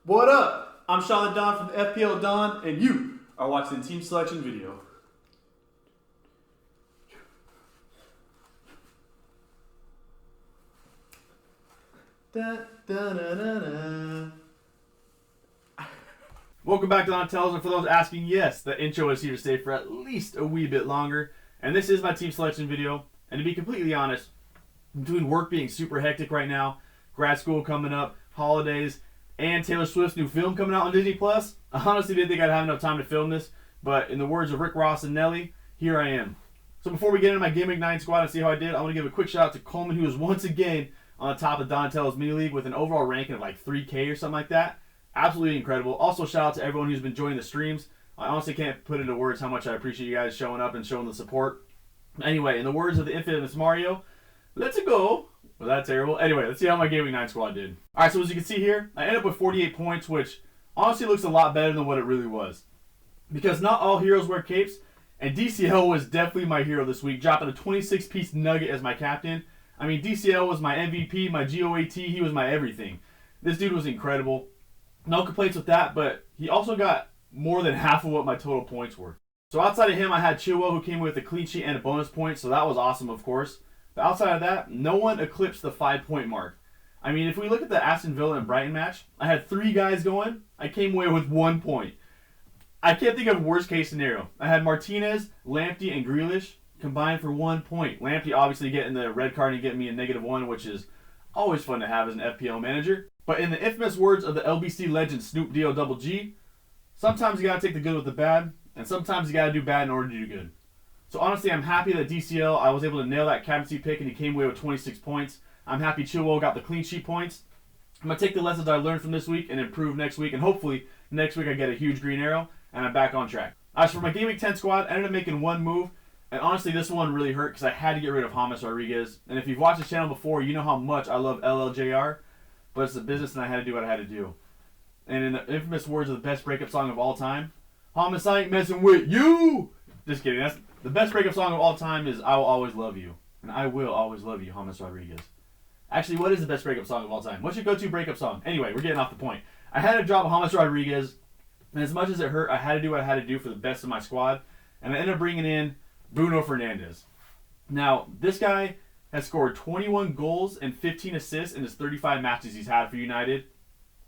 What up? I'm Sean the Don from the FPL Don, and you are watching the team selection video. Da, da, da, da, da. Welcome back to Donatello's, and for those asking, yes, the intro is here to stay for at least a wee bit longer. And this is my team selection video. And to be completely honest, between work being super hectic right now, grad school coming up, holidays, and Taylor Swift's new film coming out on Disney+, I honestly didn't think I'd have enough time to film this. But in the words of Rick Ross and Nelly, here I am. So before we get into my Gameweek 9 squad and see how I did, I want to give a quick shout out to Coleman, who is once again on the top of Donatello's mini league with an overall ranking of like 3K or something like that. Absolutely incredible. Also, shout out to everyone who's been joining the streams. I honestly can't put into words how much I appreciate you guys showing up and showing the support. Anyway, in the words of the infamous Mario, let's go. Well, that's terrible. Anyway, let's see how my Gameweek 9 squad did. All right, so as you can see here, I ended up with 48 points, which honestly looks a lot better than what it really was. Because not all heroes wear capes, and DCL was definitely my hero this week, dropping a 26-piece nugget as my captain. I mean, DCL was my MVP, my GOAT, he was my everything. This dude was incredible. No complaints with that, but he also got more than half of what my total points were. So outside of him, I had Chilwell, who came with a clean sheet and a bonus point, so that was awesome, of course. But outside of that, no one eclipsed the 5-point mark. I mean, if we look at the Aston Villa and Brighton match, I had 3 guys going. I came away with 1 point. I can't think of a worst case scenario. I had Martinez, Lamptey, and Grealish combined for 1 point. Lamptey obviously getting the red card and getting me a -1, which is always fun to have as an FPL manager. But in the infamous words of the LBC legend Snoop D-O-double-G, sometimes you gotta take the good with the bad, and sometimes you gotta do bad in order to do good. So honestly, I'm happy that DCL, I was able to nail that captaincy pick and he came away with 26 points. I'm happy Chilwell got the clean sheet points. I'm gonna take the lessons I learned from this week and improve next week, and hopefully next week I get a huge green arrow and I'm back on track. As for my Gameweek 10 squad, I ended up making one move, and honestly this one really hurt because I had to get rid of James Rodriguez. And if you've watched the channel before, you know how much I love LLJR. But it's a business and I had to do what I had to do. And in the infamous words of the best breakup song of all time, James, I ain't messing with you! Just kidding. That's the best breakup song of all time is I Will Always Love You. And I will always love you, James Rodriguez. Actually, what is the best breakup song of all time? What's your go-to breakup song? Anyway, we're getting off the point. I had to drop James Rodriguez, and as much as it hurt, I had to do what I had to do for the best of my squad. And I ended up bringing in Bruno Fernandes. Now, this guy has scored 21 goals and 15 assists in his 35 matches he's had for United.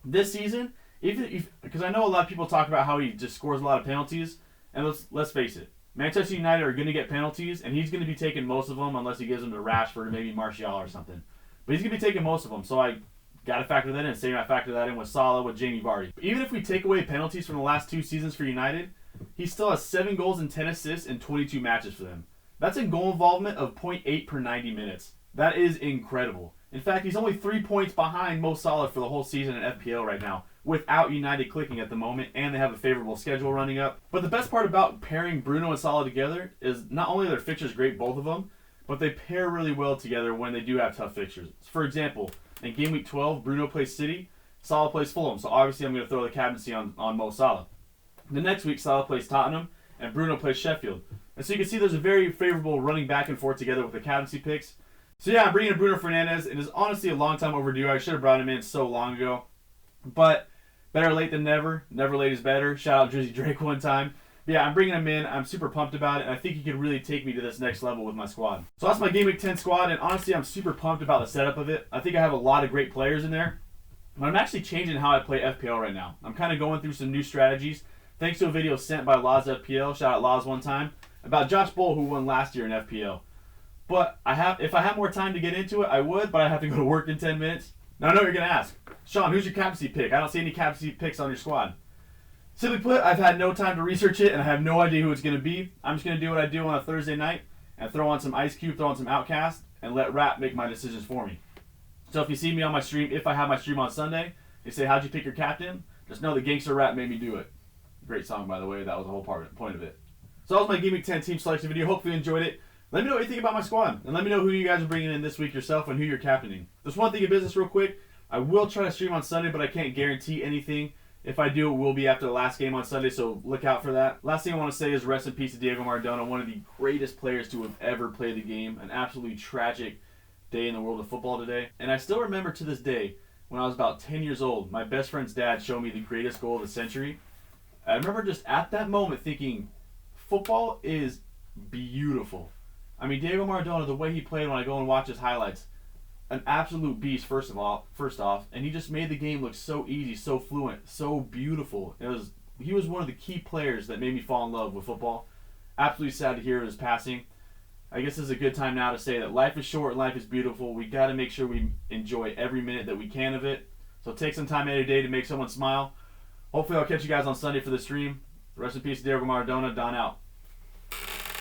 This season, because I know a lot of people talk about how he just scores a lot of penalties, and let's face it, Manchester United are going to get penalties, and he's going to be taking most of them unless he gives them to Rashford or maybe Martial or something. But he's going to be taking most of them, so I got to factor that in. Same I factor that in with Salah, with Jamie Vardy. But even if we take away penalties from the last 2 seasons for United, he still has 7 goals and 10 assists in 22 matches for them. That's a goal involvement of 0.8 per 90 minutes. That is incredible. In fact, he's only 3 points behind Mo Salah for the whole season in FPL right now, without United clicking at the moment, and they have a favorable schedule running up. But the best part about pairing Bruno and Salah together is not only are their fixtures great, both of them, but they pair really well together when they do have tough fixtures. For example, in Game Week 12, Bruno plays City, Salah plays Fulham, so obviously I'm going to throw the captaincy on Mo Salah. The next week, Salah plays Tottenham, and Bruno plays Sheffield. And so you can see there's a very favorable running back and forth together with the captaincy picks. So yeah, I'm bringing in Bruno Fernandes. It is honestly a long time overdue. I should have brought him in so long ago. But better late than never. Never late is better. Shout out Drizzy Drake one time. But yeah, I'm bringing him in. I'm super pumped about it. And I think he could really take me to this next level with my squad. So that's my Game Week 10 squad. And honestly, I'm super pumped about the setup of it. I think I have a lot of great players in there. But I'm actually changing how I play FPL right now. I'm kind of going through some new strategies. Thanks to a video sent by Laz FPL. Shout out Laz one time. About Josh Bull, who won last year in FPL. But if I had more time to get into it, I would, but I have to go to work in 10 minutes. Now I know what you're going to ask. Sean, who's your captaincy pick? I don't see any captaincy picks on your squad. Simply put, I've had no time to research it, and I have no idea who it's going to be. I'm just going to do what I do on a Thursday night, and throw on some Ice Cube, throw on some Outcast, and let Rap make my decisions for me. So if you see me on my stream, if I have my stream on Sunday, they say, how'd you pick your captain? Just know the Gangster Rap made me do it. Great song, by the way. That was the whole point of it. So that was my Game Week 10 team selection video. Hopefully you enjoyed it. Let me know what you think about my squad. And let me know who you guys are bringing in this week yourself and who you're captaining. Just one thing of business real quick. I will try to stream on Sunday, but I can't guarantee anything. If I do, it will be after the last game on Sunday, so look out for that. Last thing I want to say is rest in peace to Diego Maradona, one of the greatest players to have ever played the game. An absolutely tragic day in the world of football today. And I still remember to this day when I was about 10 years old. My best friend's dad showed me the greatest goal of the century. I remember just at that moment thinking, football is beautiful. I mean, Diego Maradona, the way he played when I go and watch his highlights, an absolute beast, first off, and he just made the game look so easy, so fluent, so beautiful. He was one of the key players that made me fall in love with football. Absolutely sad to hear of his passing. I guess this is a good time now to say that life is short and life is beautiful. We got to make sure we enjoy every minute that we can of it. So take some time out of your day to make someone smile. Hopefully I'll catch you guys on Sunday for the stream. Rest in peace, Diego Maradona. Don out.